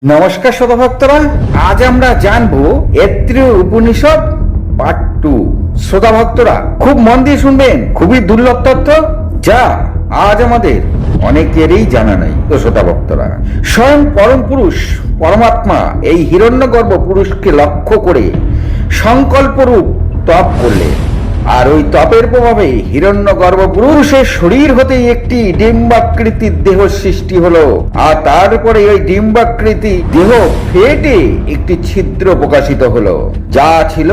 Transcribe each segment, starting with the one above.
নমস্কার শ্রোতা ভক্তরা, আজ আমরা জানবো এত্রিয় উপনিষদ পার্ট 2। শ্রোতা ভক্তরা খুব মন দিয়ে শুনবেন, খুবই দুর্লভ তথ্য যা আজ আমাদের অনেকেরই জানা নাই। তো শ্রোতা ভক্তরা, স্বয়ং পরম পুরুষ পরমাত্মা এই হিরণ্যগর্ভ পুরুষকে লক্ষ্য করে সংকল্পরূপ তপ করলেন। আর ওই তপের প্রভাবে হিরণ্যগর্ভ পুরুষের শরীর হতে একটি ডিম্বাকৃতির দেহ সৃষ্টি হলো। আর তারপরে ওই ডিম্বাকৃতি দেহ ফেটে একটি ছিদ্র প্রকাশিত হলো, যা ছিল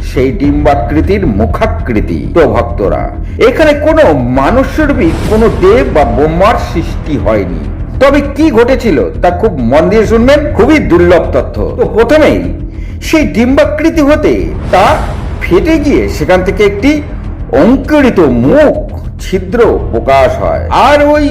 সেই ডিম্বাকৃতির মুখাকৃতি। তো ভক্তরা, এখানে কোনো মানুষরূপী কোনো দেব বা ব্রহ্মার সৃষ্টি হয়নি। তবে কি ঘটেছিল তা খুব মন দিয়ে শুনবেন, খুবই দুর্লভ তথ্য। তো প্রথমেই সেই ডিম্বাকৃতি হতে তা ফেটে গিয়ে সেখান থেকে একটি অঙ্কুরিত মুখ ছিদ্র প্রকাশ হয়। আর ওই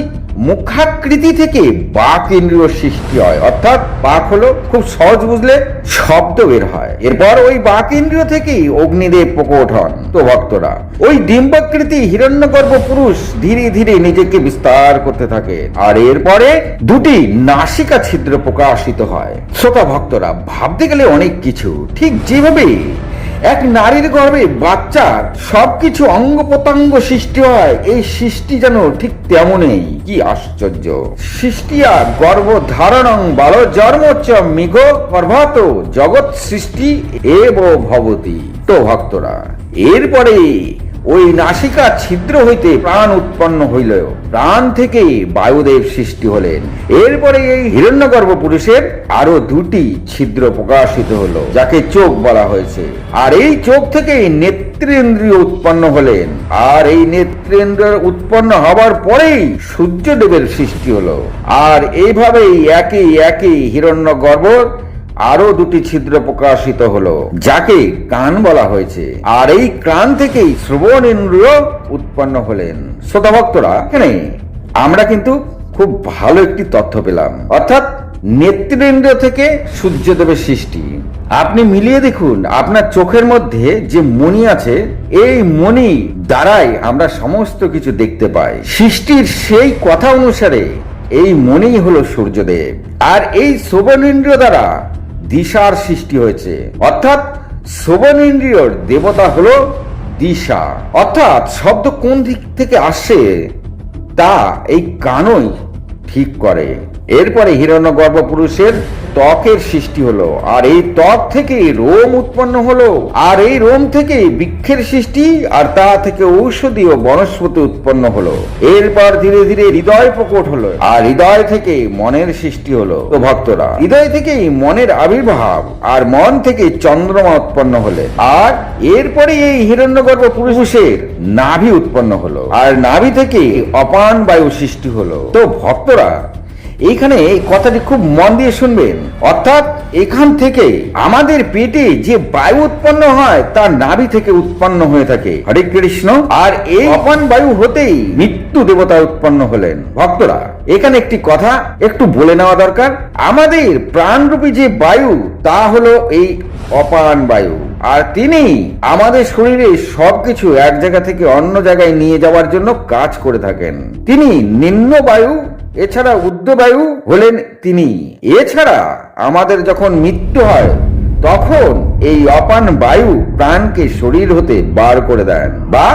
মুখাকৃতি থেকে বাক ইন্দ্রিয় সৃষ্টি হয়, অর্থাৎ বাক হলো, খুব সহজ বুঝলে, শব্দ বের হয়। এরপর ওই বাক ইন্দ্রিয় থেকেই অগ্নিদেব প্রকট হন। তো ভক্তরা, ওই ডিম্বাকৃতি হিরণ্যগর্ভ পুরুষ ধীরে ধীরে নিজেকে বিস্তার করতে থাকে। আর এরপরে দুটি নাসিকা ছিদ্র প্রকাশিত হয়। শ্রোতা ভক্তরা, ভাবতে গেলে অনেক কিছু, ঠিক যেভাবে এক নারীর গর্ভে বাচ্চার সবকিছু অঙ্গ প্রত্যঙ্গ সৃষ্টি হয়, এই সৃষ্টি যেন ঠিক তেমনই। কি আশ্চর্য! সৃষ্টিয়া গর্ভ ধারণং বাল জন্মোচ্চ মিঘ গর্ভাত জগৎ সৃষ্টি এব ভবতি। তো ভক্তরা, এরপরে ওই নাসিকা ছিদ্র হইতে প্রাণ উৎপন্ন হইল, প্রাণ থেকে বায়ুদেব সৃষ্টি হলেন। এরপরে এই হিরণ্যগর্ভ পুরুষের আরো দুটি ছিদ্র প্রকাশিত হলো, যাকে চোখ বলা হয়েছে। আর এই চোখ থেকে নেত্রেন্দ্রিয় উৎপন্ন হলেন। আর এই নেত্রেন্দ্রিয় উৎপন্ন হবার পরেই সূর্যদেবের সৃষ্টি হলো। আর এইভাবেই একে একে হিরণ্যগর্ভ আরো দুটি ছিদ্র প্রকাশিত হলো, যাকে কান বলা হয়েছে। আর এই কান থেকেই শ্রবণ ইন্দ্রিয় উৎপন্ন হলেন। শ্রোতা ভক্তরা, এখানে আমরা কিন্তু খুব ভালো একটি তথ্য পেলাম, অর্থাৎ নেত্রেন্দ্রিয় থেকে সূর্যদেবের সৃষ্টি। আপনি মিলিয়ে দেখুন, আপনার চোখের মধ্যে যে মণি আছে, এই মণি দ্বারাই আমরা সমস্ত কিছু দেখতে পাই। সৃষ্টির সেই কথা অনুসারে এই মণি হলো সূর্যদেব। আর এই শ্রবণ ইন্দ্রিয় দ্বারা দিশার সৃষ্টি হয়েছে, অর্থাৎ শ্রবণ ইন্দ্রিয়র দেবতা হলো দিশা। অর্থাৎ শব্দ কোন দিক থেকে আসছে তা এই কানই ঠিক করে। এরপরে হিরণ্যগর্ভ পুরুষের ত্বকের সৃষ্টি হলো। আর এই ত্বক থেকে রোম উৎপন্ন হলো। আর এই রোম থেকে বৃক্ষের সৃষ্টি, আর তা থেকে ঔষধীয় বনস্পতি উৎপন্ন হলো। এরপর ধীরে ধীরে হৃদয় প্রকট হলো। আর হৃদয় থেকে মনের সৃষ্টি হলো। তো ভক্তরা, হৃদয় থেকেই মনের আবির্ভাব, আর মন থেকে চন্দ্রমা উৎপন্ন হলে। আর এরপরে এই হিরণ্যগর্ভ পুরুষের নাভি উৎপন্ন হলো। আর নাভি থেকে অপান বায়ু সৃষ্টি হলো। তো ভক্তরা, এইখানে কথাটি খুব মন দিয়ে শুনবেন, অর্থাৎ এখান থেকে আমাদের পেটে যে বায়ু উৎপন্ন হয় তা নাভি থেকে উৎপন্ন হয়ে থাকে। হরে কৃষ্ণ। আর এই অপান বায়ু হতেই মৃত্যু দেবতা উৎপন্ন হলেন। ভক্তরা, এখানে একটি কথা একটু বলে নেওয়া দরকার। আমাদের প্রাণরূপী যে বায়ু, তা হলো এই অপান বায়ু। আর তিনি আমাদের শরীরে সবকিছু এক জায়গা থেকে অন্য জায়গায় নিয়ে যাওয়ার জন্য কাজ করে থাকেন। তিনি নিম্ন বায়ু, এছাড়া ঊর্ধ্ববায়ু হলেন তিনি। এছাড়া আমাদের যখন মৃত্যু হয়, তখন এই অপান বায়ু প্রাণকে শরীর হতে বার করে দেন, বা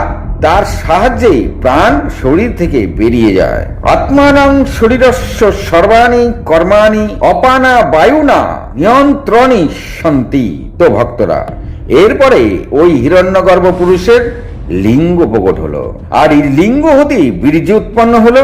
তার সাহায্যেই প্রাণ শরীর থেকে বেরিয়ে যায়। আত্মানাং শরীরস্য সর্বাণি কর্মাণি অপানা বায়ুনা নিয়ন্ত্রণী সন্তি। তো ভক্তরা, এরপরে ওই হিরণ্যগর্ভ পুরুষের লিঙ্গ প্রকট হলো। আর এই লিঙ্গ হতেই বীর্য উৎপন্ন হলো।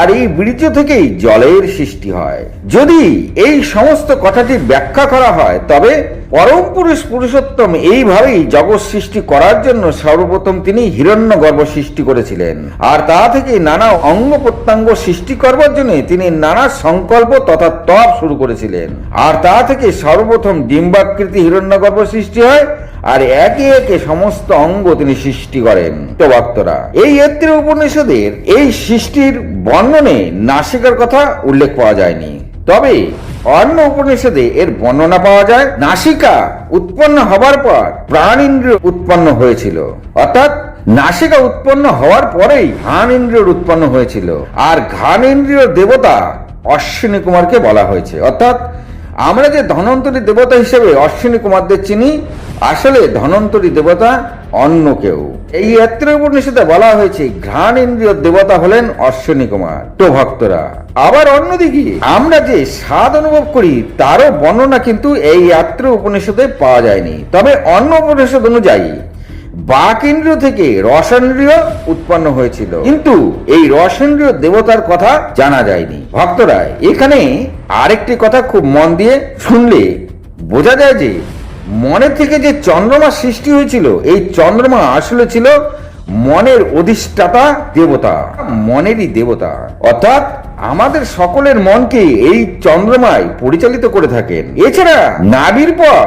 আর এই বীর্য থেকেই জলের সৃষ্টি হয়। যদি এই সমস্ত কথাটির ব্যাখ্যা করা হয়, তবে পরম পুরুষ পুরুষোত্তম এইভাবেই জগৎ সৃষ্টি করার জন্য সর্বপ্রথম তিনি হিরণ্যগর্ভ সৃষ্টি করেছিলেন। আর তা থেকে নানা অঙ্গ প্রত্যঙ্গ সৃষ্টি করবার জন্য তিনি নানা সংকল্প তথা তপ শুরু করেছিলেন। আর তা থেকে সর্বপ্রথম ডিম্বাকৃতি হিরণ্যগর্ভ সৃষ্টি হয়। আর একে একে সমস্ত অঙ্গ তিনি সৃষ্টি করেন। তো ভক্তরা, এই এত্রিয় উপনিষদের এই সৃষ্টির বর্ণনে নাসিকার কথা উল্লেখ পাওয়া যায়নি। তবে অন্য উপনিষদে এর বর্ণনা পাওয়া যায়। নাসিকা উৎপন্ন হবার পর প্রাণ ইন্দ্রিয় উৎপন্ন হয়েছিল, অর্থাৎ নাসিকা উৎপন্ন হওয়ার পরেই ঘ্রাণ ইন্দ্রিয় উৎপন্ন হয়েছিল। আর ঘ্রাণ ইন্দ্রিয় দেবতা অশ্বিনী কুমারকে বলা হয়েছে। অর্থাৎ আমরা যে ধন্বন্তরী দেবতা হিসেবে অশ্বিনী কুমারদের চিনি, আসলে ধন্বন্তরী দেবতা অন্য কেউ। এই অত্রি উপনিষদে বলা হয়েছে ঘ্রাণ ইন্দ্রিয় দেবতা হলেন অশ্বিনী কুমার। তো ভক্তরা, আবার অন্যদিকে আমরা যে স্বাদ অনুভব করি তারও বর্ণনা কিন্তু এই অত্রি উপনিষদে পাওয়া যায়নি। তবে অন্য উপনিষদ অনুযায়ী বাক ইন্দ্রিয় থেকে রসেন্দ্রিয় উৎপন্ন হয়েছিল, কিন্তু এই রসেন্দ্রিয় দেবতার কথা জানা যায়নি। ভক্তরা, এখানে আরেকটি কথা খুব মন দিয়ে শুনলে বোঝা যায় যে মনের থেকে যে চন্দ্রমা সৃষ্টি হয়েছিল, এই চন্দ্রমা আসলে ছিল মনের অধিষ্ঠাতা দেবতা, মনেরই দেবতা। অর্থাৎ আমাদের সকলের মনকে এই চন্দ্রমায় পরিচালিত করে থাকেন। এছাড়া নাভির পর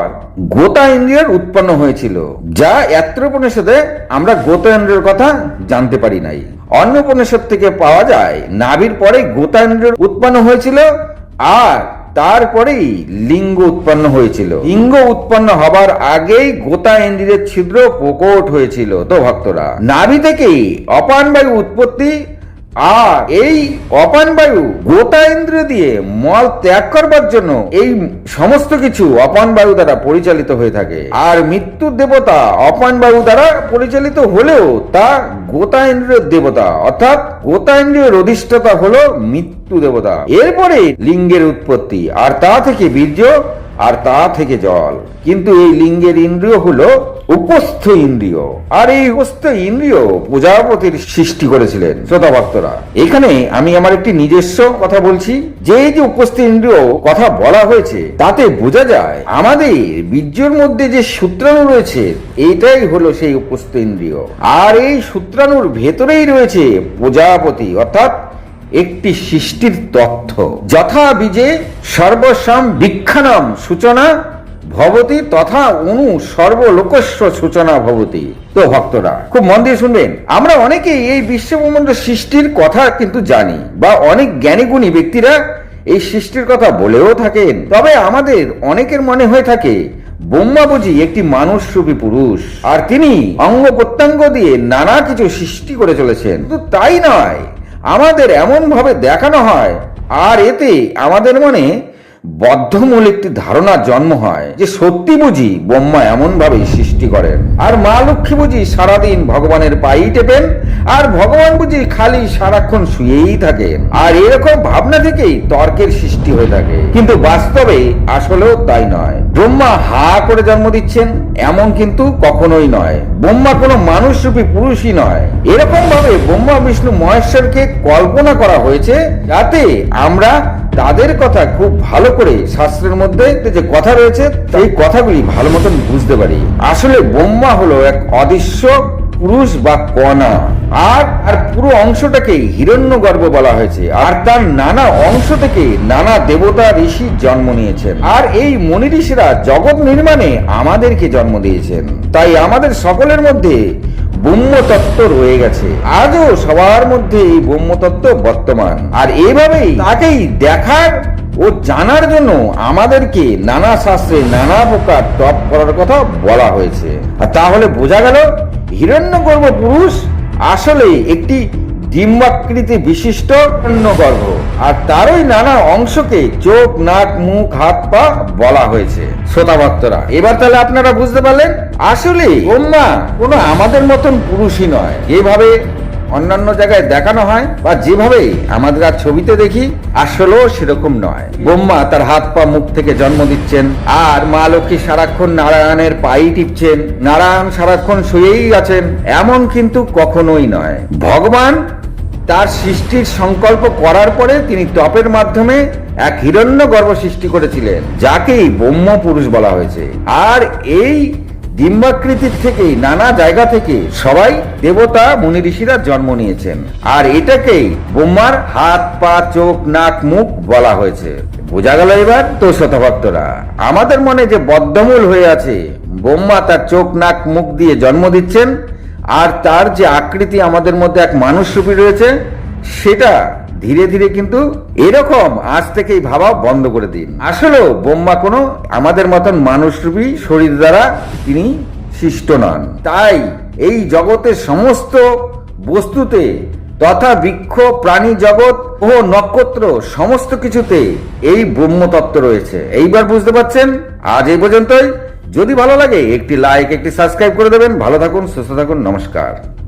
গোতা ইন্দ্রিয়ের উৎপন্ন হয়েছিল, যা অত্রি উপনিষদে আমরা গোতা ইন্দ্রিয়ের কথা জানতে পারি নাই। অন্য উপনিষদ থেকে পাওয়া যায় নাভির পরে গোতা ইন্দ্রিয়ের উৎপন্ন হয়েছিল, আর তারপরেই লিঙ্গ উৎপন্ন হয়েছিল। লিঙ্গ উৎপন্ন হবার আগেই গোতা ইন্দ্রিয়ের ছিদ্র প্রকট হয়েছিল। তো ভক্তরা, নাভি থেকেই অপান বায়ু উৎপত্তি, আর এই অপান বায়ু গোতা ইন্দ্রিয় দিয়ে মল ত্যাগ করবার জন্য এই সমস্ত কিছু অপান বায়ু দ্বারা পরিচালিত হয়ে থাকে। আর মৃত্যুর দেবতা অপান বায়ু দ্বারা পরিচালিত হলেও তা গোতা ইন্দ্রিয় দেবতা, অর্থাৎ গোতা ইন্দ্রিয়ের অধিষ্ঠাতা হলো মৃত্যু দেবতা। এরপরে লিঙ্গের উৎপত্তি, আর তা থেকে বীর্য, আর তা থেকে জল। কিন্তু এই লিঙ্গের ইন্দ্রিয় হলো উপস্থ ইন্দ্রিয়, আর এই উপস্থ ইন্দ্রিয় প্রজাপতির সৃষ্টি করেছিলেন। শ্রোতা ভক্তরা, এখানে আমি আমার একটি নিজস্ব কথা বলছি, যে এই যে উপস্থ ইন্দ্রিয় কথা বলা হয়েছে তাতে বোঝা যায় আমাদের বীর্যের মধ্যে যে শুক্রাণু রয়েছে এইটাই হলো সেই উপস্থ ইন্দ্রিয়, আর এই শুক্রাণুর ভেতরেই রয়েছে প্রজাপতি, অর্থাৎ একটি সৃষ্টির তথ্য। যথা বীজে সর্বসাম বিখ্যানম সূচনা ভবতি তথা অনু সর্বলোকস্ব সূচনা ভবতি। তো ভক্তরা, খুব মন দিয়ে শুনবেন। আমরা অনেকেই এই বিশ্বব্রহ্মাণ্ড সৃষ্টির কথা কিন্তু জানি, বা অনেক জ্ঞানীগুণী ব্যক্তিরা এই সৃষ্টির কথা বলেও থাকেন। তবে আমাদের অনেকের মনে হয়ে থাকে ব্রহ্মা বুঝি একটি মানুষ রূপী পুরুষ, আর তিনি অঙ্গ প্রত্যঙ্গ দিয়ে নানা কিছু সৃষ্টি করে চলেছেন। কিন্তু তাই নয়, আমাদের এমন ভাবে দেখানো হয়, আর এতে আমাদের মনে বদ্ধমূল একটি ধারণা জন্ম হয় যে সত্যি বুঝি ব্রহ্মা এমন ভাবে সৃষ্টি করেন, আর মা লক্ষ্মী বুঝি সারাদিন ভগবানের পায়েই টেপেন, আর ভগবান বুঝি খালি সারাক্ষণ শুয়েই থাকেন। আর এরকম ভাবনা থেকেই তর্কের সৃষ্টি হয়ে থাকে। কিন্তু বাস্তবে আসলেও তাই নয়। ব্রহ্মা হা করে জন্ম দিচ্ছেন এমন কিন্তু কখনোই নয়। ব্রহ্মা কোনো মানুষরূপী পুরুষই নয়। এরকম ভাবে ব্রহ্মা বিষ্ণু মহেশ্বরকে কল্পনা করা হয়েছে যাতে আমরা তাদের কথা খুব ভালো করে শাস্ত্রের মধ্যে যে কথা রয়েছে সেই কথাগুলি ভালো মতন বুঝতে পারি। আসলে ব্রহ্মা হলো এক অদৃশ্য পুরুষ বা কণা, আর পুরো অংশটাকে হিরণ্যগর্ভ বলা হয়েছে, আর তার নানা অংশ থেকে নানা দেবতা ঋষি জন্ম নিয়েছেন। আর এই মনি ঋষিরা জগৎ নির্মাণে আমাদেরকে জন্ম দিয়েছেন। তাই আমাদের সকলের মধ্যে ব্রহ্মতত্ত্ব রয়ে গেছে। আজও সবার মধ্যে এই ব্রহ্মতত্ত্ব বর্তমান, আর এইভাবেই তাকেই দেখার ও জানার জন্য আমাদেরকে নানা শাস্ত্রে নানা প্রকার তপ করার কথা বলা হয়েছে। আর তাহলে বোঝা গেল হিরণ্যগর্ভ পুরুষ আসলে একটি ডিম্বাকৃতি বিশিষ্ট হিরণ্যগর্ভ, আর তারই নানা অংশকে চোখ, নাক, মুখ, হাত, পা বলা হয়েছে। শ্রোতা ভক্তরা, এবার তাহলে আপনারা বুঝতে পারলেন আসলে ব্রহ্মা কোনো আমাদের মতন পুরুষই নয়, যেভাবে অন্যান্য জায়গায় দেখানো হয় বা যেভাবে আমাদের আর ছবিতে দেখি, আসলেও সেরকম নয়। ব্রহ্মা তার হাত পা মুখ থেকে জন্ম দিচ্ছেন, আর মা লক্ষ্মী সারাক্ষণ নারায়ণের পায়ে টিপছেন, নারায়ণ সারাক্ষণ শুয়েই আছেন, এমন কিন্তু কখনোই নয়। ভগবান তার সৃষ্টির সংকল্প করার পরে তিনি তপের মাধ্যমে এক হিরণ্যগর্ভ সৃষ্টি করেছিলেন, যাকেই ব্রহ্ম পুরুষ বলা হয়েছে। আর এই ডিম্বাকৃতির থেকেই নানা জায়গা থেকে সবাই দেবতা মুনি ঋষিরা জন্ম নিয়েছেন, আর এটাকেই ব্রহ্মার হাত পা চোখ নাক মুখ বলা হয়েছে। বোঝা গেল এবার? তো শতভক্তরা, আমাদের মনে যে বদ্ধমূল হয়ে আছে ব্রহ্মা তার চোখ নাক মুখ দিয়ে জন্ম দিচ্ছেন, আর তার যে আকৃতি আমাদের মধ্যে এক মানুষ রূপী রয়েছে, সেটা ধীরে ধীরে কিন্তু এরকম আজ থেকেই ভাবা বন্ধ করে দিন। আসলেও ব্রহ্মা কোনো আমাদের মতন মানুষরূপী শরীর দ্বারা তিনি সৃষ্ট নন। তাই এই জগতের সমস্ত বস্তুতে তথা বৃক্ষ, প্রাণী জগৎ ও নক্ষত্র সমস্ত কিছুতে এই ব্রহ্মতত্ত্ব রয়েছে। এইবার বুঝতে পারছেন? আজ এই পর্যন্তই। যদি ভালো লাগে একটি লাইক, একটি সাবস্ক্রাইব করে দেবেন। ভালো থাকুন, সুস্থ থাকুন, নমস্কার।